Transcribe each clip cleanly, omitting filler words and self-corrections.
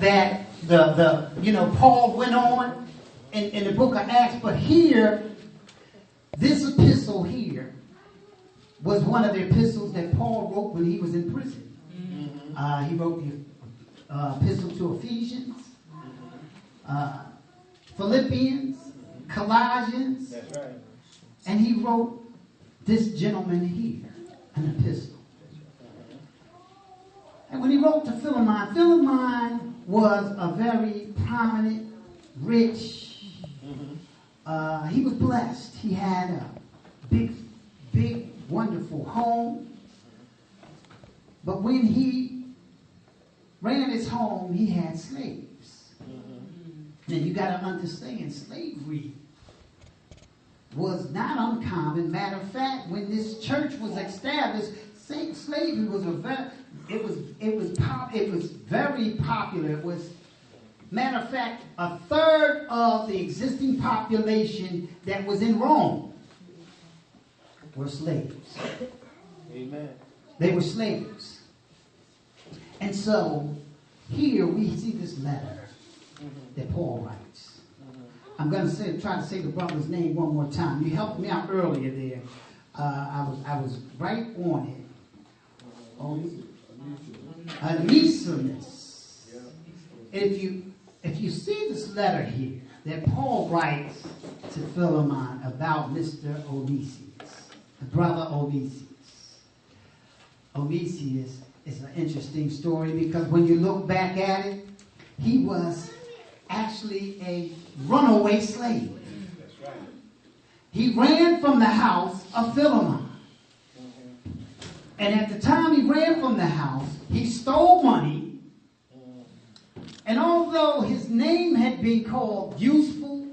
that Paul went on in the book of Acts, but here, this epistle here was one of the epistles that Paul wrote when he was in prison. He wrote the epistle to Ephesians, Philippians, Colossians, That's right. and he wrote this gentleman here, an epistle. And when he wrote to Philemon, Philemon was a very prominent, rich, he was blessed. He had a big, wonderful home. But when he ran his home, he had slaves. Now you got to understand, slavery was not uncommon. Matter of fact, when this church was established, slavery was very popular. It was, matter of fact, a third of the existing population that was in Rome were slaves. Amen. They were slaves. And so here we see this letter that Paul writes. I'm going to try to say the brother's name one more time. You helped me out earlier there. I was right on it. Onesimus. If you see this letter here that Paul writes to Philemon about Mr. Onesimus, the brother Onesimus. Onesimus is an interesting story because when you look back at it, he was actually a runaway slave. That's right. He ran from the house of Philemon. And at the time he ran from the house, he stole money. And although his name had been called Useful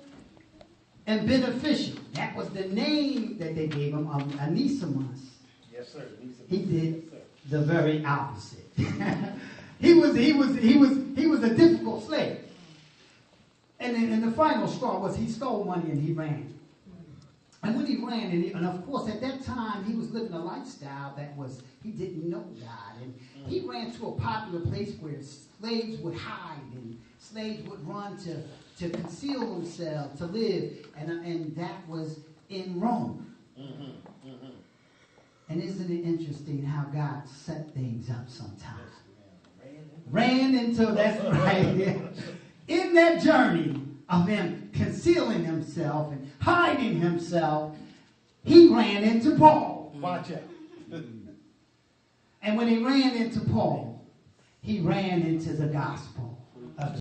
and Beneficial, that was the name that they gave him, Onesimus. Yes, sir. He did the very opposite. he was a difficult slave. And the final straw was he stole money and he ran. And when he ran, and of course at that time he was living a lifestyle that was, he didn't know God. And he ran to a popular place where slaves would hide and slaves would run to conceal themselves, to live. And that was in Rome. And isn't it interesting how God set things up sometimes? Ran into, that's right, yeah. In that journey of him concealing himself and hiding himself, he ran into Paul. Watch out. And when he ran into Paul, he ran into the gospel of